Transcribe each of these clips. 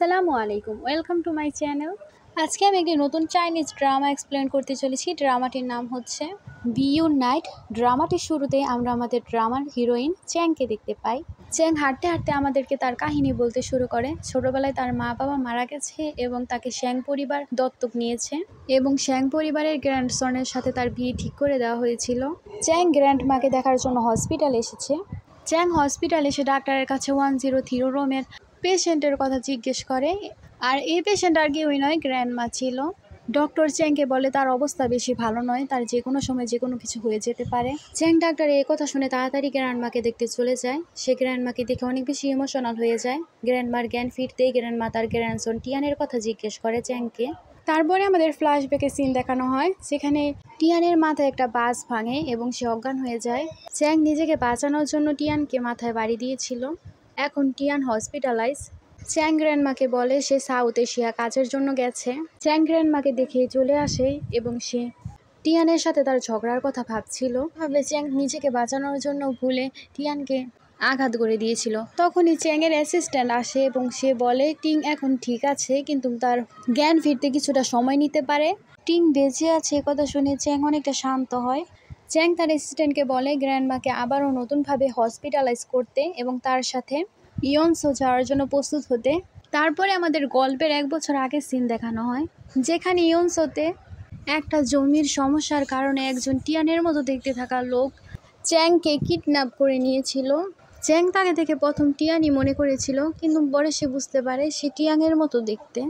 আসসালামু আলাইকুম, welcome to my channel. আজকে আমি একটি নতুন চাইনিজ ড্রামা এক্সপ্লেন করতে চলেছি। ড্রামাটির নাম হচ্ছে বিউ নাইট। ড্রামাটির শুরুতে আমরা আমাদের ড্রামার হিরোইন চ্যাংকে দেখতে পাই। চ্যাং হাঁটতে হাঁটতে আমাদেরকে তার কাহিনী বলতে শুরু করে। ছোটবেলায় তার মা বাবা মারা গেছে এবং তাকে শ্যাং পরিবার দত্তক নিয়েছে এবং শ্যাং পরিবারের গ্র্যান্ডসনের সাথে তার বিয়ে ঠিক করে দেওয়া হয়েছিল। চ্যাং গ্র্যান্ডমাকে দেখার জন্য হসপিটালে এসেছে। চ্যাং হসপিটালে এসে ডাক্তারের কাছে 103 রুমের পেশেন্টের কথা জিজ্ঞেস করে, আর এই পেশেন্ট আর কেউই নয়, গ্র্যান্ডমা ছিল। ডক্টর চ্যাংকে বলে তার অবস্থা বেশি ভালো নয়, তার যে কোনো সময় যে কোনো কিছু হয়ে যেতে পারে। চ্যাং ডাক্তার এই কথা শুনে তাড়াতাড়ি গ্র্যান্ডমাকে দেখতে চলে যায়। সে গ্র্যান্ডমাকে দেখে অনেক বেশি ইমোশনাল হয়ে যায়। গ্র্যান্ডমার জ্ঞান ফিরতেই গ্র্যান্ডমা তার গ্র্যান্ডসন টিয়ানের কথা জিজ্ঞেস করে চ্যাংকে। তারপরে আমাদের ফ্ল্যাশব্যাকে সিন দেখানো হয়, সেখানে টিয়ানের মাথায় একটা বাস ভাঙে এবং সে অজ্ঞান হয়ে যায়। চ্যাং নিজেকে বাঁচানোর জন্য টিয়ানকে মাথায় বাড়ি দিয়েছিল। এখন টিয়ান হসপিটালাইজ। চ্যাং গ্র্যান্ডমাকে বলে সে সাউথ এশিয়া কাজের জন্য গেছে। চ্যাং গ্র্যান্ডমাকে দেখে চলে আসে এবং সে টিয়ানের সাথে তার ঝগড়ার কথা ভাবছিল। ভাবে চ্যাং নিজেকে বাঁচানোর জন্য ভুলে টিয়ানকে আঘাত করে দিয়েছিল। তখনই চ্যাংয়ের অ্যাসিস্ট্যান্ট আসে এবং সে বলে টিং এখন ঠিক আছে, কিন্তু তার জ্ঞান ফিরতে কিছুটা সময় নিতে পারে। টিং বেঁচে আছে কথা শুনে চ্যাং অনেকটা শান্ত হয়। চ্যাং তার অ্যাসিস্ট্যান্টকে বলে গ্র্যান্ডমাকে আবারও নতুনভাবে হসপিটালাইজ করতে এবং তার সাথে ইয়নসো যাওয়ার জন্য প্রস্তুত হতে। তারপরে আমাদের গল্পের 1 বছর আগের সিন দেখানো হয়, যেখানে ইয়নসোতে একটা জমির সমস্যার কারণে একজন টিয়ানের মতো দেখতে থাকা লোক চ্যাংকে কিডন্যাপ করে নিয়েছিল। চ্যাং তাকে দেখে প্রথম টিয়ানই মনে করেছিল, কিন্তু পরে সে বুঝতে পারে সে টিয়ানের মতো দেখতে।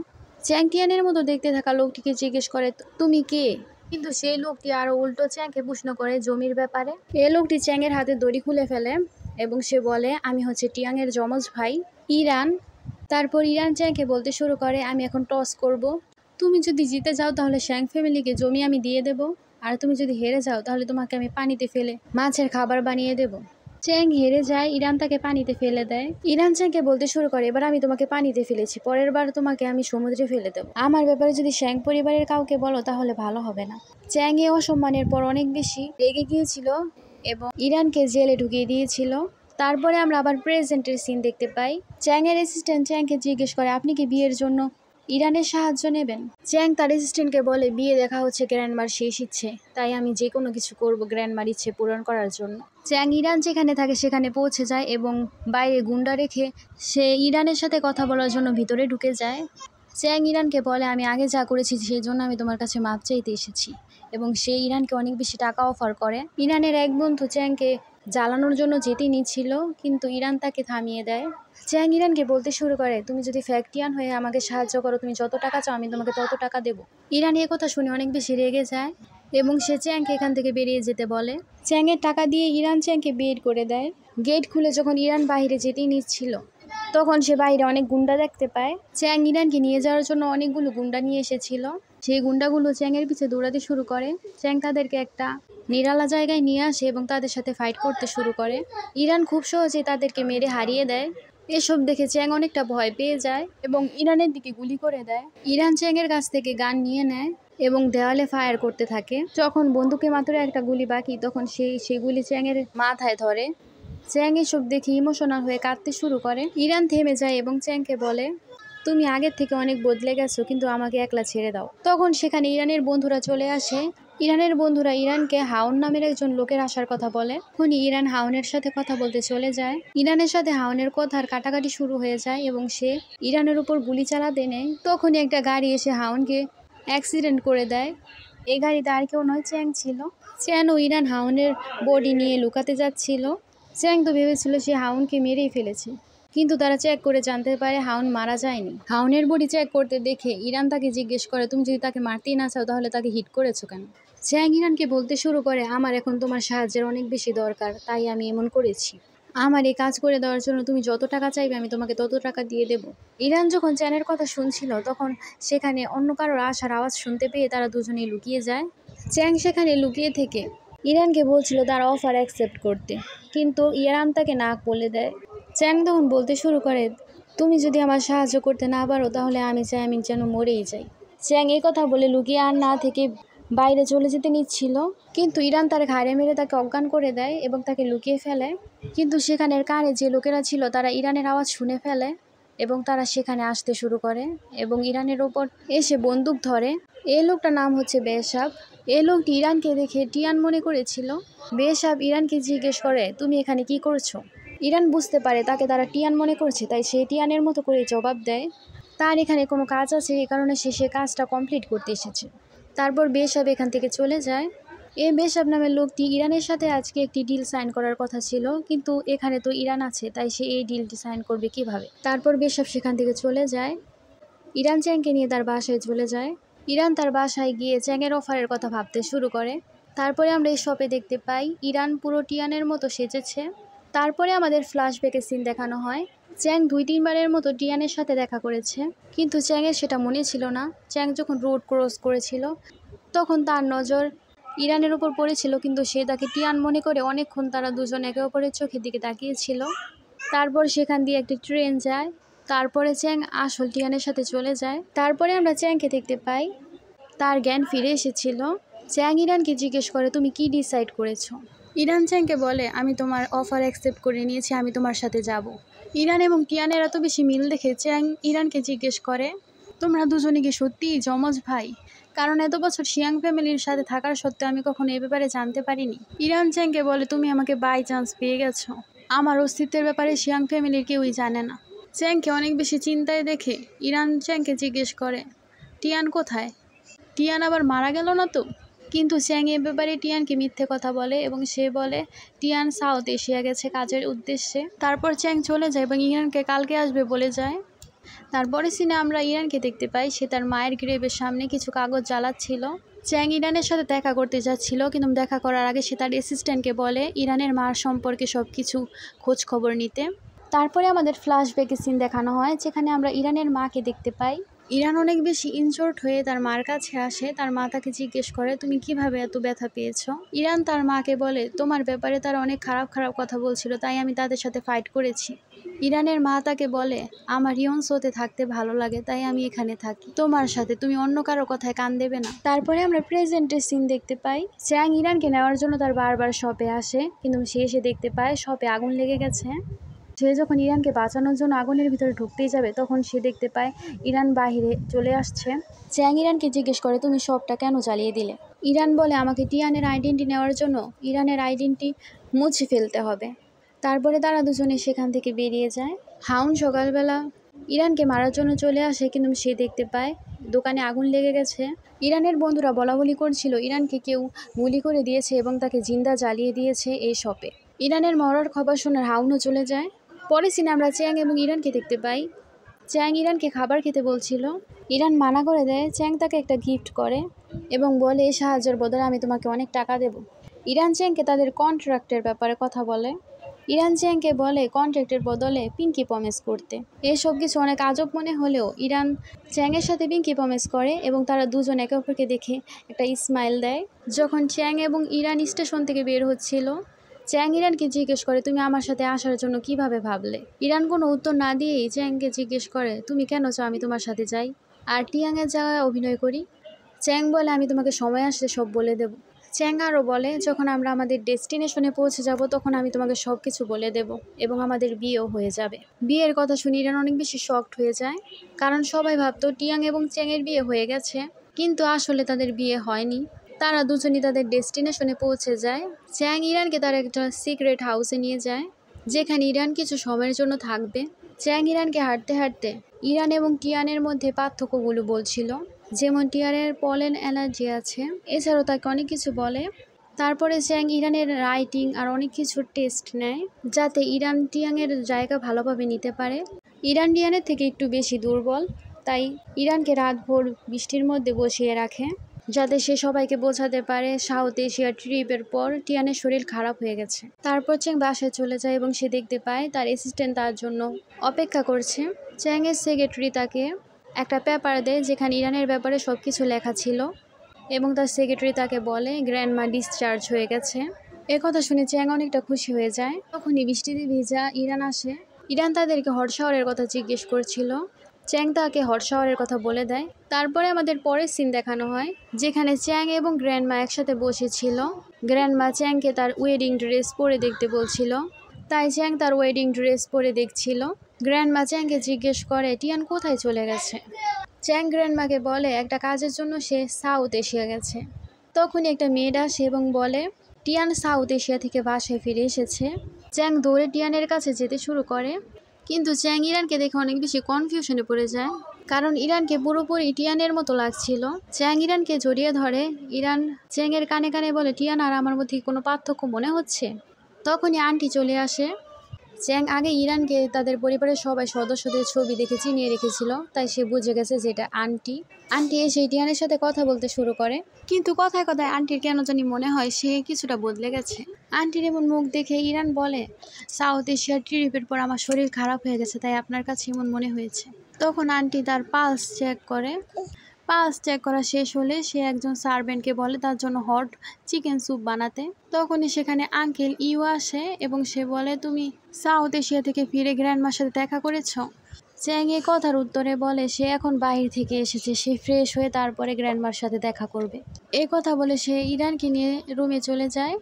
চ্যাং টিয়ানের মতো দেখতে থাকা লোকটিকে জিজ্ঞেস করে, তুমি কে? কিন্তু সেই লোকটি আরও উল্টো চ্যাংকে প্রশ্ন করে জমির ব্যাপারে। এই লোকটি চ্যাংয়ের হাতে দড়ি খুলে ফেলে এবং সে বলে, আমি হচ্ছে টিয়াংয়ের যমজ ভাই ইরান। তারপর ইরান চ্যাংকে বলতে শুরু করে, আমি এখন টস করব। তুমি যদি জিতে যাও তাহলে শ্যাং ফ্যামিলিকে জমি আমি দিয়ে দেব, আর তুমি যদি হেরে যাও তাহলে তোমাকে আমি পানিতে ফেলে মাছের খাবার বানিয়ে দেব। চ্যাং হেরে যায়, ইরান তাকে পানিতে ফেলে দেয়। ইরান চ্যাংকে বলতে শুরু করে, এবার আমি তোমাকে পানিতে ফেলেছি, পরের বার তোমাকে আমি সমুদ্রে ফেলে দেবো। আমার ব্যাপারে যদি শ্যাং পরিবারের কাউকে বলো তাহলে ভালো হবে না। চ্যাং এ অসম্মানের পর অনেক বেশি রেগে গিয়েছিল এবং ইরানকে জেলে ঢুকিয়ে দিয়েছিল। তারপরে আমরা আবার প্রেজেন্টের সিন দেখতে পাই। চ্যাংয়ের অ্যাসিস্ট্যান্ট চ্যাংকে জিজ্ঞেস করে, আপনি কি বিয়ের জন্য ইরানের সাহায্য নেবেন? চ্যাং তার অ্যাসিস্ট্যান্টকে বলে, বিয়ে দেখা হচ্ছে গ্র্যান্ডমার শেষ ইচ্ছে, তাই আমি যে কোনো কিছু করব গ্র্যান্ডমার ইচ্ছে পূরণ করার জন্য। চ্যাং ইরান যেখানে থাকে সেখানে পৌঁছে যায় এবং বাইরে গুন্ডা রেখে সে ইরানের সাথে কথা বলার জন্য ভিতরে ঢুকে যায়। চ্যাং ইরানকে বলে, আমি আগে যা করেছি সেই জন্য আমি তোমার কাছে মাপ চাইতে এসেছি, এবং সে ইরানকে অনেক বেশি টাকা অফার করে। ইরানের এক বন্ধু চ্যাংকে জ্বালানোর জন্য যেতে নিচ্ছিল, কিন্তু ইরান তাকে থামিয়ে দেয়। চ্যাং ইরানকে বলতে শুরু করে, তুমি যদি ফ্যাক্টিয়ান হয়ে আমাকে সাহায্য করো, তুমি যত টাকা চাও আমি তোমাকে তত টাকা দেবো। ইরান এ কথা শুনে অনেক বেশি রেগে যায় এবং সে চ্যাংকে এখান থেকে বেরিয়ে যেতে বলে। চ্যাংয়ের টাকা দিয়ে ইরান চ্যাংকে বের করে দেয়। গেট খুলে যখন ইরান বাইরে যেতেই নিচ্ছিল, তখন সে বাইরে অনেক গুন্ডা দেখতে পায়। চ্যাং ইরানকে নিয়ে যাওয়ার জন্য অনেকগুলো গুন্ডা নিয়ে এসেছিল। সেই গুন্ডাগুলো চ্যাংয়ের পিছে দৌড়াতে শুরু করে। চ্যাং তাদেরকে একটা নিরালা জায়গায় নিয়ে আসে এবং তাদের সাথে ফাইট করতে শুরু করে। ইরান খুব সহজে তাদেরকে মেরে হারিয়ে দেয়। এসব দেখে চ্যাং অনেকটা ভয় পেয়ে যায় এবং ইরানের দিকে গুলি করে দেয়। ইরান চ্যাংয়ের কাছ থেকে গান নিয়ে নেয় এবং দেওয়ালে ফায়ার করতে থাকে। যখন বন্দুকে মাত্র একটা গুলি বাকি, তখন সেই গুলি চ্যাংয়ের মাথায় ধরে। চ্যাং এসব দেখে ইমোশনাল হয়ে কাঁদতে শুরু করে। ইরান থেমে যায় এবং চ্যাংকে বলে, তুমি আগের থেকে অনেক বদলে গেছো, কিন্তু আমাকে একলা ছেড়ে দাও। তখন সেখানে ইরানের বন্ধুরা চলে আসে। ইরানের বন্ধুরা ইরানকে হাউন নামের একজন লোকের আসার কথা বলে। তখনই ইরান হাউনের সাথে কথা বলতে চলে যায়। ইরানের সাথে হাউনের কথার কাটাকাটি শুরু হয়ে যায় এবং সে ইরানের উপর গুলি চালাতে নেয়। তখনই একটা গাড়ি এসে হাউনকে অ্যাক্সিডেন্ট করে দেয়। এই গাড়িতে আর কেউ নয়, চ্যাং ছিল। চ্যাং ও ইরান হাউনের বডি নিয়ে লুকাতে যাচ্ছিল। চ্যাং তো ভেবেছিল সে হাউনকে মেরেই ফেলেছে, কিন্তু তারা চেক করে জানতে পারে হাউন মারা যায়নি। হাউনের বডি চেক করতে দেখে ইরান তাকে জিজ্ঞেস করে, তুমি যদি তাকে মারতেই না চাও তাহলে তাকে হিট করেছো কেন? চ্যাং ইরানকে বলতে শুরু করে, আমার এখন তোমার সাহায্যের অনেক বেশি দরকার, তাই আমি এমন করেছি। আমার এই কাজ করে দেওয়ার জন্য তুমি যত টাকা চাইবে আমি তোমাকে তত টাকা দিয়ে দেব। ইরান যখন চ্যানের কথা শুনছিল, তখন সেখানে অন্য কারোর আসার আওয়াজ শুনতে পেয়ে তারা দুজনেই লুকিয়ে যায়। চ্যাং সেখানে লুকিয়ে থেকে ইরানকে বলছিল তার অফার অ্যাকসেপ্ট করতে, কিন্তু ইরান তাকে না বলে দেয়। চ্যাং তখন বলতে শুরু করে, তুমি যদি আমার সাহায্য করতে না পারো তাহলে আমি চাই আমি যেন মরেই যাই। চ্যাং এই কথা বলে লুকিয়ে আর না থেকে বাইরে চলে যেতে নিচ্ছিল, কিন্তু ইরান তার ঘাড়ে মেরে তাকে অজ্ঞান করে দেয় এবং তাকে লুকিয়ে ফেলে। কিন্তু সেখানের কারে যে লোকেরা ছিল তারা ইরানের আওয়াজ শুনে ফেলে এবং তারা সেখানে আসতে শুরু করে এবং ইরানের ওপর এসে বন্দুক ধরে। এই লোকটার নাম হচ্ছে বেহশাব। এই লোকটি ইরানকে দেখে টিয়ান মনে করেছিল। বেহশাব ইরানকে জিজ্ঞেস করে, তুমি এখানে কি করছো? ইরান বুঝতে পারে তাকে তারা টিয়ান মনে করছে, তাই সে টিয়ানের মতো করে জবাব দেয় তার এখানে কোনো কাজ আছে, এই কারণে সে কাজটা কমপ্লিট করতে এসেছে। তারপর বেহশাব এখান থেকে চলে যায়। এই বেহশাব নামের লোকটি ইরানের সাথে আজকে একটি ডিল সাইন করার কথা ছিল, কিন্তু এখানে তো ইরান আছে, তাই সে এই ডিলটি সাইন করবে কিভাবে। তারপর বেহশাব সেখান থেকে চলে যায়। ইরান চ্যাংকে নিয়ে তার বাসায় চলে যায়। ইরান তার বাসায় গিয়ে চ্যাংয়ের অফারের কথা ভাবতে শুরু করে। তারপরে আমরা এই শপে দেখতে পাই ইরান পুরো টিয়ানের মতো সেজেছে। তারপরে আমাদের ফ্ল্যাশব্যাকের সিন দেখানো হয়। চ্যাং 2-3 বারের মতো টিয়ানের সাথে দেখা করেছে, কিন্তু চ্যাংয়ের সেটা মনে ছিল না। চ্যাং যখন রোড ক্রস করেছিল তখন তার নজর ইরানের উপর পড়েছিল, কিন্তু সে তাকে টিয়ান মনে করে অনেকক্ষণ তারা দুজন একে অপরের চোখের দিকে তাকিয়েছিল। তারপর সেখান দিয়ে একটি ট্রেন যায়। তারপরে চ্যাং আসল টিয়ানের সাথে চলে যায়। তারপরে আমরা চ্যাংকে দেখতে পাই তার জ্ঞান ফিরে এসেছিল। চ্যাং ইরানকে জিজ্ঞেস করে, তুমি কি ডিসাইড করেছো? ইরান চ্যাংকে বলে, আমি তোমার অফার অ্যাকসেপ্ট করে নিয়েছি, আমি তোমার সাথে যাব। ইরান এবং টিয়ানের এত বেশি মিল দেখে চ্যাং ইরানকে জিজ্ঞেস করে, তোমরা দুজনে কি সত্যিই যমজ ভাই? কারণ এত বছর শিয়াং ফ্যামিলির সাথে থাকার সত্ত্বেও আমি কখনো এ ব্যাপারে জানতে পারিনি। ইরান চ্যাংকে বলে, তুমি আমাকে বাই চান্স পেয়ে গেছো। আমার অস্তিত্বের ব্যাপারে শিয়াং ফ্যামিলির কেউই জানে না। চ্যাংকে অনেক বেশি চিন্তায় দেখে ইরান চ্যাংকে জিজ্ঞেস করে, টিয়ান কোথায়? টিয়ান আবার মারা গেল না তো? কিন্তু চ্যাং এ ব্যাপারে টিয়ানকে মিথ্যে কথা বলে এবং সে বলে টিয়ান সাউথ এশিয়া গেছে কাজের উদ্দেশ্যে। তারপর চ্যাং চলে যায় এবং ইরানকে কালকে আসবে বলে যায়। তারপরে সিনে আমরা ইরানকে দেখতে পাই, সে তার মায়ের গ্রেভের সামনে কিছু কাগজ জ্বালাচ্ছিল। চ্যাং ইরানের সাথে দেখা করতে যাচ্ছিল, কিন্তু দেখা করার আগে সে তার অ্যাসিস্ট্যান্টকে বলে ইরানের মার সম্পর্কে সব কিছু খোঁজ খবর নিতে। তারপরে আমাদের ফ্ল্যাশব্যাকের সিন দেখানো হয়, যেখানে আমরা ইরানের মাকে দেখতে পাই। ইরান অনেক বেশি ইনজোর্ড হয়ে তার মার কাছে আসে। তার মা তাকে জিজ্ঞেস করে, তুমি কিভাবে এত ব্যথা পেয়েছো? ইরান তার মাকে বলে, তোমার ব্যাপারে তারা অনেক খারাপ খারাপ কথা বলছিল, তাই আমি তাদের সাথে ফাইট করেছি। ইরানের মা তাকে বলে, আমার ইয়নসোতে থাকতে ভালো লাগে, তাই আমি এখানে থাকি তোমার সাথে, তুমি অন্য কারো কথায় কান দেবে না। তারপরে আমরা প্রেজেন্টের সিন দেখতে পাই। চ্যাং ইরানকে নেওয়ার জন্য তার বারবার শপে আসে, কিন্তু সে এসে দেখতে পায় শপে আগুন লেগে গেছে। সে যখন ইরানকে বাঁচানোর জন্য আগুনের ভিতরে ঢুকতেই যাবে, তখন সে দেখতে পায় ইরান বাহিরে চলে আসছে। চ্যাং ইরানকে জিজ্ঞেস করে, তুমি শপটা কেন জ্বালিয়ে দিলে? ইরান বলে, আমাকে টিয়ানের আইডেন্টি নেওয়ার জন্য ইরানের আইডেন্টি মুছে ফেলতে হবে। তারপরে তারা দুজনে সেখান থেকে বেরিয়ে যায়। হাউন সকালবেলা ইরানকে মারার জন্য চলে আসে, কিন্তু সে দেখতে পায় দোকানে আগুন লেগে গেছে। ইরানের বন্ধুরা বলাবলি করছিল ইরানকে কেউ গুলি করে দিয়েছে এবং তাকে জিন্দা জ্বালিয়ে দিয়েছে এই শপে। ইরানের মরার খবর শুনে হাউনও চলে যায়। পরে সিনে আমরা চ্যাং এবং ইরানকে দেখতে পাই। চ্যাং ইরানকে খাবার খেতে বলছিল, ইরান মানা করে দেয়। চ্যাং তাকে একটা গিফট করে এবং বলে, এই সাহায্যের বদলে আমি তোমাকে অনেক টাকা দেব। ইরান চ্যাংকে তাদের কন্ট্রাক্টের ব্যাপারে কথা বলে। ইরান চ্যাংকে বলে কন্ট্রাক্টের বদলে পিঙ্কি প্রমিস করতে। এসব কিছু অনেক আজব মনে হলেও ইরান চ্যাংয়ের সাথে পিঙ্কি প্রমিস করে এবং তারা দুজন একে অপরকে দেখে একটা স্মাইল দেয়। যখন চ্যাং এবং ইরান স্টেশন থেকে বের হচ্ছিল, চ্যাং ইরানকে জিজ্ঞেস করে, তুমি আমার সাথে আসার জন্য কিভাবে ভাবলে? ইরান কোনো উত্তর না দিয়েই চ্যাংকে জিজ্ঞেস করে, তুমি কেন চাও আমি তোমার সাথে যাই আর টিয়াংয়ের জায়গায় অভিনয় করি? চ্যাং বলে, আমি তোমাকে সময় আসলে সব বলে দেব। চ্যাং আরও বলে, যখন আমরা আমাদের ডেস্টিনেশনে পৌঁছে যাব তখন আমি তোমাকে সব কিছু বলে দেব এবং আমাদের বিয়েও হয়ে যাবে। বিয়ের কথা শুনে ইরান অনেক বেশি শকড হয়ে যায়, কারণ সবাই ভাবতো টিয়াং এবং চ্যাংয়ের বিয়ে হয়ে গেছে, কিন্তু আসলে তাদের বিয়ে হয়নি। তারা দুজনই তাদের ডেস্টিনেশনে পৌঁছে যায়। চ্যাং ইরানকে তার একটা সিক্রেট হাউসে নিয়ে যায়, যেখানে ইরান কিছু সময়ের জন্য থাকবে। চ্যাং ইরানকে হাঁটতে হাঁটতে ইরান এবং টিয়ানের মধ্যে পার্থক্যগুলো বলছিল, যেমন টিয়ানের পলেন অ্যালার্জি আছে, এছাড়াও তাকে অনেক কিছু বলে। তারপরে চ্যাং ইরানের রাইটিং আর অনেক কিছুর টেস্ট নেয়, যাতে ইরান টিয়াংয়ের জায়গা ভালোভাবে নিতে পারে। ইরান টিয়ানের থেকে একটু বেশি দুর্বল, তাই ইরানকে রাতভর বৃষ্টির মধ্যে বসিয়ে রাখে, যাতে সে সবাইকে বোঝাতে পারে সাউথ এশিয়ার ট্রিপের পর টিয়ানের শরীর খারাপ হয়ে গেছে। তারপর চ্যাং বাসায় চলে যায় এবং সে দেখতে পায় তার অ্যাসিস্ট্যান্ট তার জন্য অপেক্ষা করছে। চ্যাংয়ের সেক্রেটারি তাকে একটা পেপার দেয়, যেখানে ইরানের ব্যাপারে সব কিছু লেখা ছিল এবং তার সেক্রেটারি তাকে বলে গ্র্যান্ডমা ডিসচার্জ হয়ে গেছে। কথা শুনে চ্যাং অনেকটা খুশি হয়ে যায়। তখনই বৃষ্টিতে ভিজা ইরান আসে। ইরান তাদেরকে হট শাওয়ারের কথা জিজ্ঞেস করছিল। চ্যাং তাকে হট শাওয়ারের কথা বলে দেয়। তারপরে আমাদের পরের সিন দেখানো হয়, যেখানে চ্যাং এবং গ্র্যান্ডমা একসাথে বসেছিল। গ্র্যান্ডমা চ্যাংকে তার ওয়েডিং ড্রেস পরে দেখতে বলছিল, তাই চ্যাং তার ওয়েডিং ড্রেস পরে দেখছিল। গ্র্যান্ডমা চ্যাংকে জিজ্ঞেস করে টিয়ান কোথায় চলে গেছে। চ্যাং গ্র্যান্ডমাকে বলে একটা কাজের জন্য সে সাউথ এশিয়া গেছে। তখনই একটা মেয়েড আসে এবং বলে টিয়ান সাউথ এশিয়া থেকে বাসায় ফিরে এসেছে। চ্যাং দৌড়ে টিয়ানের কাছে যেতে শুরু করে, কিন্তু চ্যাং ইরানকে দেখে অনেক বেশি কনফিউশনে পড়ে যায়, কারণ ইরানকে পুরোপুরি টিয়ানের মতো লাগছিল। চ্যাং ইরানকে জড়িয়ে ধরে। ইরান চ্যাংয়ের কানে কানে বলে টিয়ান আর আমার মধ্যে কোনো পার্থক্য মনে হচ্ছে। তখনই আন্টি চলে আসে। চ্যাং আগে ইরানকে তাদের পরিবারের সবাই সদস্যদের ছবি দেখে চিনিয়ে রেখেছিল, তাই সে বুঝে গেছে যে এটা আন্টি। আন্টি এসে টিয়ানের সাথে কথা বলতে শুরু করে, কিন্তু কথায় কথায় আন্টির কেন জানি মনে হয় সে কিছুটা বদলে গেছে। আন্টির এমন মুখ দেখে ইরান বলে সাউথ এশিয়ার ট্রিপের পর আমার শরীর খারাপ হয়ে গেছে, তাই আপনার কাছে এমন মনে হয়েছে। তখন আন্টি তার পালস চেক করে। পালস চেক করা শেষ হলে সে একজন সার্ভেন্টকে বলে তার জন্য হট চিকেন স্যুপ বানাতে। তখনই সেখানে আঙ্কেল ইউ আসে এবং সে বলে তুমি সাউথ এশিয়া থেকে ফিরে গ্র্যান্ডমার সাথে দেখা করেছো। চ্যাং এ কথার উত্তরে বলে সে এখন বাইরে থেকে এসেছে, সে ফ্রেশ হয়ে তারপরে গ্র্যান্ডমার সাথে দেখা করবে। এই কথা বলে সে ইরানকে নিয়ে রুমে চলে যায়।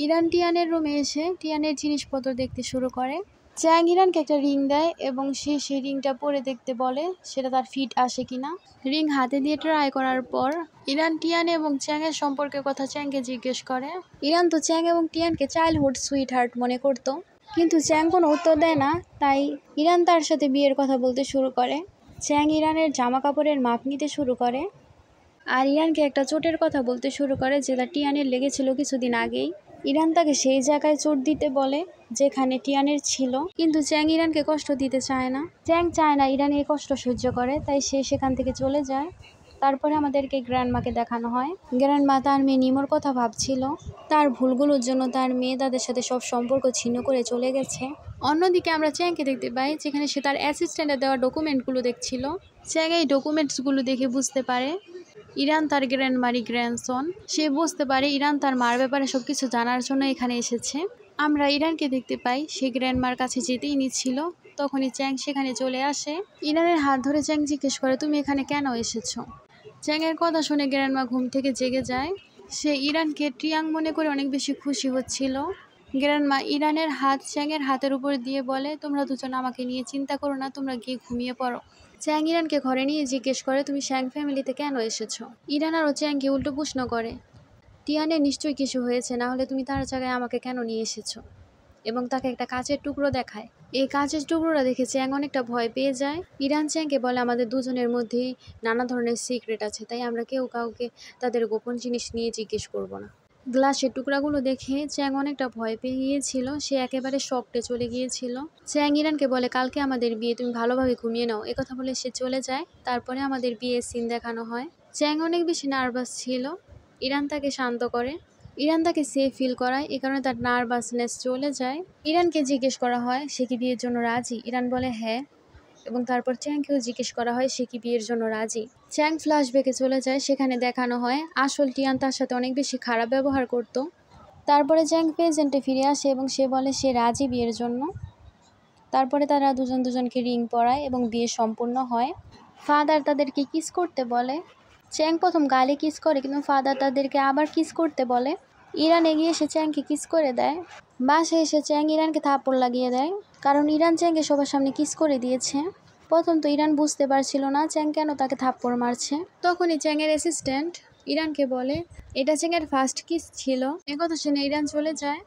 ইরান টিয়ানের রুমে এসে টিয়ানের জিনিসপত্র দেখতে শুরু করে। চ্যাং ইরানকে একটা রিং দেয় এবং সে সেই রিংটা পরে দেখতে বলে সেটা তার ফিট আসে কিনা। রিং হাতে দিয়ে ট্রাই করার পর ইরান টিয়ান এবং চ্যাংয়ের সম্পর্কের কথা চ্যাংকে জিজ্ঞেস করে। ইরান তো চ্যাং এবং টিয়ানকে চাইল্ডহুড সুইট হার্ট মনে করতো, কিন্তু চ্যাং কোনো উত্তর দেয় না, তাই ইরান তার সাথে বিয়ের কথা বলতে শুরু করে। চ্যাং ইরানের জামা কাপড়ের মাপ নিতে শুরু করে আর ইরানকে একটা চোটের কথা বলতে শুরু করে যেটা টিয়ানের লেগেছিল কিছুদিন আগেই। ইরান তাকে সেই জায়গায় চোট দিতে বলে যেখানে টিয়ানের ছিল, কিন্তু চ্যাং ইরানকে কষ্ট দিতে চায় না। চ্যাং চায় না ইরান এই কষ্ট সহ্য করে, তাই সে সেখান থেকে চলে যায়। তারপরে আমাদেরকে গ্র্যান্ডমাকে দেখানো হয়। গ্র্যান্ডমা তার মেয়ে নিমোর কথা ভাবছিল। তার ভুলগুলোর জন্য তার মেয়ে তাদের সাথে সব সম্পর্ক ছিন্ন করে চলে গেছে। অন্যদিকে আমরা চ্যাংকে দেখতে পাই যেখানে সে তার অ্যাসিস্ট্যান্টের দেওয়া ডকুমেন্টগুলো দেখছিল। চ্যাং এই ডকুমেন্টসগুলো দেখে বুঝতে পারে ইরান তার গ্র্যান্ডমারি গ্র্যান্ডসন। সে বুঝতে পারে ইরান তার মার ব্যাপারে সবকিছু জানার জন্য এখানে এসেছে। আমরা ইরানকে দেখতে পাই সে গ্র্যান্ডমার কাছে যেতেই নিচ্ছিল, তখনই চ্যাং সেখানে চলে আসে। ইরানের হাত ধরে চ্যাং জিজ্ঞেস করে তুমি এখানে কেন এসেছো। চ্যাংয়ের কথা শুনে গ্র্যান্ডমা ঘুম থেকে জেগে যায়। সে ইরানকে টিয়াং মনে করে অনেক বেশি খুশি হচ্ছিল। গ্র্যান্ডমা ইরানের হাত চ্যাংয়ের হাতের উপর দিয়ে বলে তোমরা দুজন আমাকে নিয়ে চিন্তা করো না, তোমরা গিয়ে ঘুমিয়ে পড়ো। চ্যাং ইরানকে ঘরে নিয়ে জিজ্ঞেস করে তুমি শ্যাং ফ্যামিলিতে কেন এসেছো। ইরান আরও চ্যাংকে উল্টো প্রশ্ন করে টিয়ানের নিশ্চয়ই কিছু হয়েছে, না হলে তুমি তার জায়গায় আমাকে কেন নিয়ে এসেছো, এবং তাকে একটা কাচের টুকরো দেখায়। এই কাচের টুকরোটা দেখে চ্যাং অনেকটা ভয় পেয়ে যায়। ইরান চ্যাংকে বলে আমাদের দুজনের মধ্যেই নানা ধরনের সিক্রেট আছে, তাই আমরা কেউ কাউকে তাদের গোপন জিনিস নিয়ে জিজ্ঞেস করব না। গ্লাসের টুকরাগুলো দেখে চ্যাং অনেকটা ভয় পেয়ে গিয়েছিল, সে একেবারে শকটে চলে গিয়েছিল। চ্যাং ইরানকে বলে কালকে আমাদের বিয়ে, তুমি ভালোভাবে ঘুমিয়ে নাও। একথা বলে সে চলে যায়। তারপরে আমাদের বিয়ের সিন দেখানো হয়। চ্যাং অনেক বেশি নার্ভাস ছিল। ইরান তাকে শান্ত করে, ইরান তাকে সেফ ফিল করায়, এ কারণে তার নার্ভাসনেস চলে যায়। ইরানকে জিজ্ঞেস করা হয় সে কি বিয়ের জন্য রাজি। ইরান বলে হ্যাঁ, এবং তারপর চ্যাংকেও জিজ্ঞেস করা হয় সে কি বিয়ের জন্য রাজি। চ্যাং ফ্ল্যাশব্যাকে চলে যায়, সেখানে দেখানো হয় আসল টিয়ান তার সাথে অনেক বেশি খারাপ ব্যবহার করত। তারপরে চ্যাং প্রেজেন্টে ফিরে আসে এবং সে বলে সে রাজি বিয়ের জন্য। তারপরে তারা দুজন দুজনকে রিং পরায় এবং বিয়ে সম্পূর্ণ হয়। ফাদার তাদেরকে কিস করতে বলে। চ্যাং প্রথম গালে কিস করে, কিন্তু ফাদার তাদেরকে আবার কিস করতে বলে। ইরান এগিয়ে এসে চ্যাংকে কিস করে দেয়। বাসায় এসে চ্যাং ইরানকে থাপ্পড় লাগিয়ে দেয়, কারণ ইরান চ্যাংকে সবার সামনে কিস করে দিয়েছে। প্রথম তো ইরান বুঝতে পারছিল না চ্যাং কেন তাকে থাপ্পড় মারছে। তখনই চ্যাংয়ের অ্যাসিস্ট্যান্ট ইরানকে বলে এটা চ্যাংয়ের ফার্স্ট কিস ছিল। একথা শুনে ইরান চলে যায়।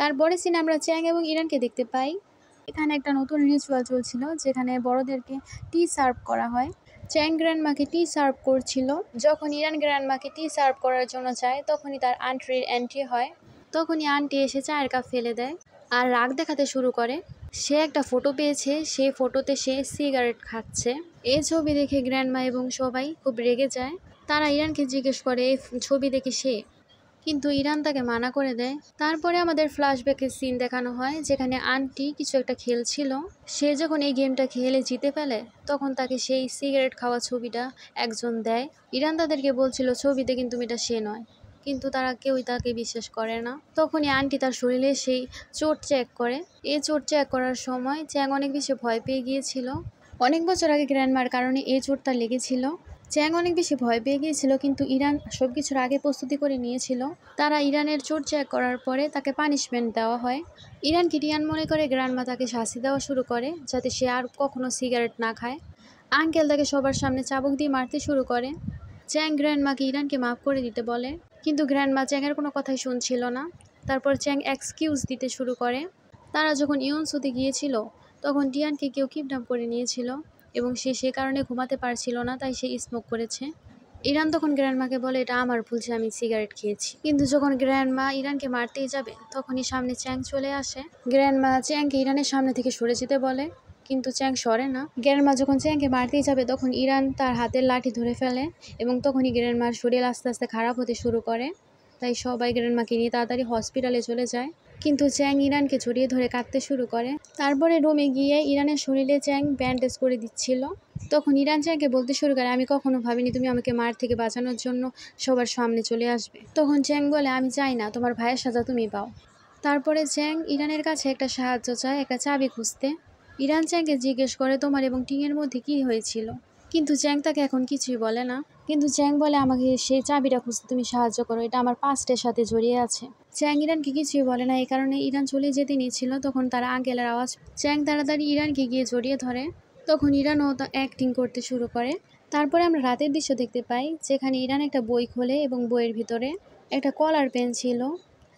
তারপরে সিনে আমরা চ্যাং এবং ইরানকে দেখতে পাই। এখানে একটা নতুন রিচুয়াল চলছিল যেখানে বড়দেরকে টি সার্ভ করা হয়। চ্যাং গ্র্যান্ডমাকে টি সার্ভ করছিল। যখন ইরান গ্র্যান্ডমাকে টি সার্ভ করার জন্য চায়, তখনই তার আন্টির এন্ট্রি হয়। তখনই আন্টি এসে চায়ের কাপ ফেলে দেয় আর রাগ দেখাতে শুরু করে। সে একটা ফটো পেয়েছে, সেই ফটোতে সে সিগারেট খাচ্ছে। এই ছবি দেখে গ্র্যান্ডমা এবং সবাই খুব রেগে যায়। তারা ইরানকে জিজ্ঞেস করে এই ছবি দেখে সে, কিন্তু ইরান তাকে মানা করে দেয়। তারপরে আমাদের ফ্ল্যাশব্যাকের সিন দেখানো হয় যেখানে আন্টি কিছু একটা খেলছিল। সে যখন এই গেমটা খেলে জিতে ফেলে, তখন তাকে সেই সিগারেট খাওয়া ছবিটা একজন দেয়। ইরান তাদেরকে বলছিল ছবিতে কিন্তু এটা সে নয়, কিন্তু তারা কেউই তাকে বিশ্বাস করে না। তখনই আন্টি তার শরীরে সেই চোট চেক করে। এই চোট চেক করার সময় চ্যাং অনেক বেশি ভয় পেয়ে গিয়েছিল। অনেক বছর আগে গ্র্যান্ডমার কারণে এই চোটটা লেগেছিল। চ্যাং অনেক বেশি ভয় পেয়ে গিয়েছিল, কিন্তু ইরান সবকিছুর আগে প্রস্তুতি করে নিয়েছিল। তারা ইরানের চোট ত্যাগ করার পরে তাকে পানিশমেন্ট দেওয়া হয়। ইরানকে টিয়ান মনে করে গ্র্যান্ডমা তাকে শাস্তি দেওয়া শুরু করে যাতে সে আর কখনো সিগারেট না খায়। আঙ্কেল তাকে সবার সামনে চাবুক দিয়ে মারতে শুরু করে। চ্যাং গ্র্যান্ডমাকে ইরানকে মাফ করে দিতে বলে, কিন্তু গ্র্যান্ডমা চ্যাংয়ের কোনো কথাই শুনছিল না। তারপর চ্যাং এক্সকিউজ দিতে শুরু করে। তারা যখন ইয়নসুতে গিয়েছিল তখন টিয়ানকে কেউ কিডন্যাপ করে নিয়েছিল এবং সে কারণে ঘুমাতে পারছিল না, তাই সে স্মোক করেছে। ইরান তখন গ্র্যান্ডমাকে বলে, এটা আমার ভুল যে আমি সিগারেট খেয়েছি। কিন্তু যখন গ্র্যান্ডমা ইরানকে মারতেই যাবে তখনই সামনে চ্যাং চলে আসে। গ্র্যান্ডমা চ্যাংকে ইরানের সামনে থেকে সরে যেতে বলে, কিন্তু চ্যাং সরে না। গ্র্যান্ডমা যখন চ্যাংকে মারতেই যাবে তখন ইরান তার হাতের লাঠি ধরে ফেলে এবং তখনই গ্র্যান্ডমার শরীর আস্তে আস্তে খারাপ হতে শুরু করে। তাই সবাই গ্র্যান্ডমাকে নিয়ে তাড়াতাড়ি হসপিটালে চলে যায়, কিন্তু চ্যাং ইরানকে জড়িয়ে ধরে কাঁদতে শুরু করে। তারপরে রুমে গিয়ে ইরানের শরীরে চ্যাং ব্যান্ডেজ করে দিচ্ছিল। তখন ইরান চ্যাংকে বলতে শুরু করে, আমি কখনো ভাবিনি তুমি আমাকে মার থেকে বাঁচানোর জন্য সবার সামনে চলে আসবে। তখন চ্যাং বলে, আমি চাই না, তোমার ভাইয়ের সাজা তুমি পাও। তারপরে চ্যাং ইরানের কাছে একটা সাহায্য চায়, একটা চাবি খুঁজতে। ইরান চ্যাংকে জিজ্ঞেস করে, তোমার এবং টিংয়ের মধ্যে কি হয়েছিল? কিন্তু চ্যাং তাকে এখন কিছুই বলে না। কিন্তু চ্যাং বলে, আমাকে সেই চাবিটা খুঁজতে তুমি সাহায্য করো, এটা আমার পাস্টের সাথে জড়িয়ে আছে। চ্যাং ইরানকে কিছুই বলে না, এই কারণে ইরান চলে যেতে নিয়েছিল। তখন তারা আঙ্কেলের আওয়াজ। চ্যাং তাড়াতাড়ি ইরানকে গিয়ে জড়িয়ে ধরে। তখন ইরানও অ্যাক্টিং করতে শুরু করে। তারপরে আমরা রাতের দৃশ্য দেখতে পাই, যেখানে ইরান একটা বই খোলে এবং বইয়ের ভিতরে একটা কলার পেন ছিল।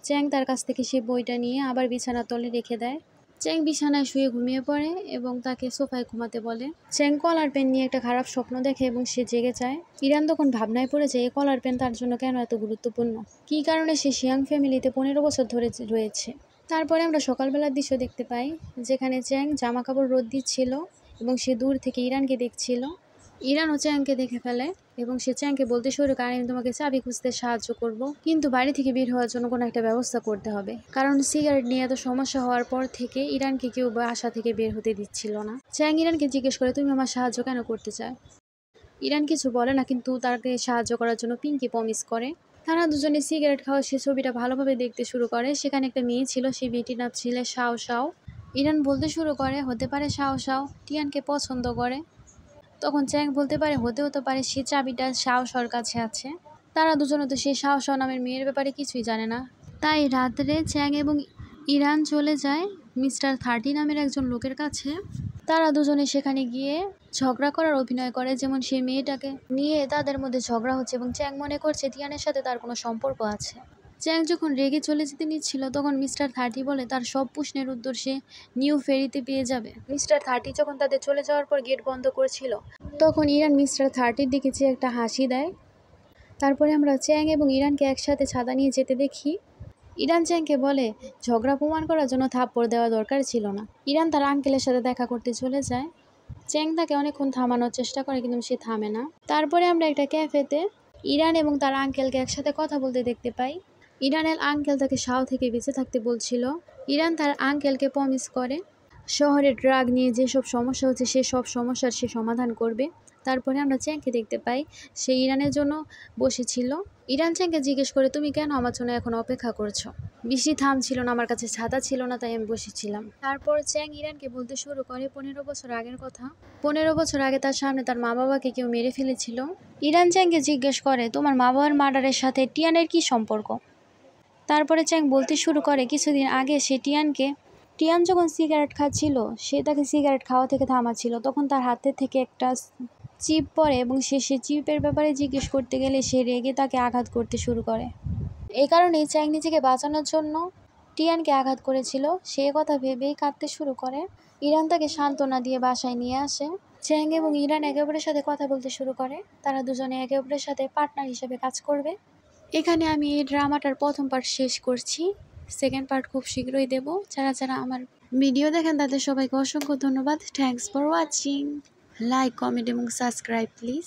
চ্যাং তার কাছ থেকে সেই বইটা নিয়ে আবার বিছানার তলে রেখে দেয়। চ্যাং বিছানায় শুয়ে ঘুমিয়ে পড়ে এবং তাকে সোফায় ঘুমাতে বলে। চ্যাং কলার পেন নিয়ে একটা খারাপ স্বপ্ন দেখে এবং সে জেগে যায়। ইরান তখন ভাবনায় পড়েছে এই কলার পেন তার জন্য কেন এত গুরুত্বপূর্ণ, কী কারণে সে শিয়াং ফ্যামিলিতে 15 বছর ধরে রয়েছে। তারপরে আমরা সকালবেলার দৃশ্য দেখতে পাই, যেখানে চ্যাং জামা কাপড় রোদ দিচ্ছিল এবং সে দূর থেকে ইরানকে দেখছিল। ইরানও চ্যাংকে দেখে ফেলে এবং সে চ্যাংকে বলতে শুরু করে, আমি তোমাকে চাবি খুঁজতে সাহায্য করব, কিন্তু বাড়ি থেকে বের হওয়ার জন্য কোনো একটা ব্যবস্থা করতে হবে, কারণ সিগারেট নিয়ে এত সমস্যা হওয়ার পর থেকে ইরানকে কেউ বাসা থেকে বের হতে দিচ্ছিল না। চ্যাং ইরানকে জিজ্ঞেস করে, তুমি আমার সাহায্য কেন করতে চাও? ইরান কিছু বলে না, কিন্তু তাকে সাহায্য করার জন্য পিঙ্কি প্রমিস করে। তারা দুজনে সিগারেট খাওয়া সে ছবিটা ভালোভাবে দেখতে শুরু করে। সেখানে একটা মেয়ে ছিল, সেই মেয়েটির নাম ছিল শাও শাও। ইরান বলতে শুরু করে, হতে পারে শাও শাও টিয়ানকে পছন্দ করে। তখন চ্যাং বলতে পারে, হতেও তো পারে সে চাবিটা শাও শাওর কাছে আছে। তারা দুজনে তো সেই শাও শাও নামের মেয়ের ব্যাপারে কিছুই জানে না। তাই রাত্রে চ্যাং এবং ইরান চলে যায় মিস্টার 30 নামের একজন লোকের কাছে। তারা দুজনে সেখানে গিয়ে ঝগড়া করার অভিনয় করে, যেমন সেই মেয়েটাকে নিয়ে তাদের মধ্যে ঝগড়া হচ্ছে এবং চ্যাং মনে করছে টিয়ানের সাথে তার কোনো সম্পর্ক আছে। চ্যাং যখন রেগে চলে যেতে নিচ্ছিল তখন মিস্টার 30 বলে তার সব প্রশ্নের উত্তর সে নিউ ফেরিতে পেয়ে যাবে। মিস্টার 30 যখন তাদের চলে যাওয়ার পর গেট বন্ধ করছিল তখন ইরান মিস্টার 30-র দিকে চেয়ে একটা হাসি দেয়। তারপরে আমরা চ্যাং এবং ইরানকে একসাথে ছাতা নিয়ে যেতে দেখি। ইরান চ্যাংকে বলে, ঝগড়া প্রমাণ করার জন্য থাপ্পড় দেওয়া দরকার ছিল না। ইরান তার আঙ্কেলের সাথে দেখা করতে চলে যায়। চ্যাং তাকে অনেকক্ষণ থামানোর চেষ্টা করে, কিন্তু সে থামে না। তারপরে আমরা একটা ক্যাফেতে ইরান এবং তার আঙ্কেলকে একসাথে কথা বলতে দেখতে পাই। ইরানের আঙ্কেল তাকে শাও থেকে বেঁচে থাকতে বলছিল। ইরান তার আঙ্কেলকে প্রমিস করে শহরে ড্রাগ নিয়ে যেসব সমস্যা হচ্ছে সে সব সমস্যার সে সমাধান করবে। তারপরে আমরা চ্যাংকে দেখতে পাই, সে ইরানের জন্য বসেছিল। ইরান চ্যাংকে জিজ্ঞেস করে, তুমি কেন আমার জন্য এখন অপেক্ষা করছো? বৃষ্টি থামছিল না, আমার কাছে ছাতা ছিল না, তাই আমি বসেছিলাম। তারপর চ্যাং ইরানকে বলতে শুরু করে 15 বছর আগের কথা। 15 বছর আগে তার সামনে তার মা বাবাকে কেউ মেরে ফেলেছিল। ইরান চ্যাংকে জিজ্ঞেস করে, তোমার মা বাবার মার্ডারের সাথে টিয়ানের কি সম্পর্ক? তারপরে চ্যাং বলতে শুরু করে, কিছুদিন আগে সে টিয়ান যখন সিগারেট খাচ্ছিল সে তাকে সিগারেট খাওয়া থেকে থামাচ্ছিল, তখন তার হাতে থেকে একটা চিপ পড়ে এবং সে চিপের ব্যাপারে জিজ্ঞেস করতে গেলে সে রেগে তাকে আঘাত করতে শুরু করে। এই কারণেই চ্যাং নিজেকে বাঁচানোর জন্য টিয়ানকে আঘাত করেছিল। সে কথা ভেবেই কাঁদতে শুরু করে। ইরান তাকে সান্ত্বনা দিয়ে বাসায় নিয়ে আসে। চ্যাং এবং ইরান একে অপরের সাথে কথা বলতে শুরু করে, তারা দুজনে একে অপরের সাথে পার্টনার হিসেবে কাজ করবে। এখানে আমি এই ড্রামাটার প্রথম পার্ট শেষ করছি, সেকেন্ড পার্ট খুব শীঘ্রই দেব। যারা যারা আমার ভিডিও দেখেন তাদের সবাইকে অসংখ্য ধন্যবাদ। Thanks for watching. Like, comment এবং সাবস্ক্রাইব প্লিজ।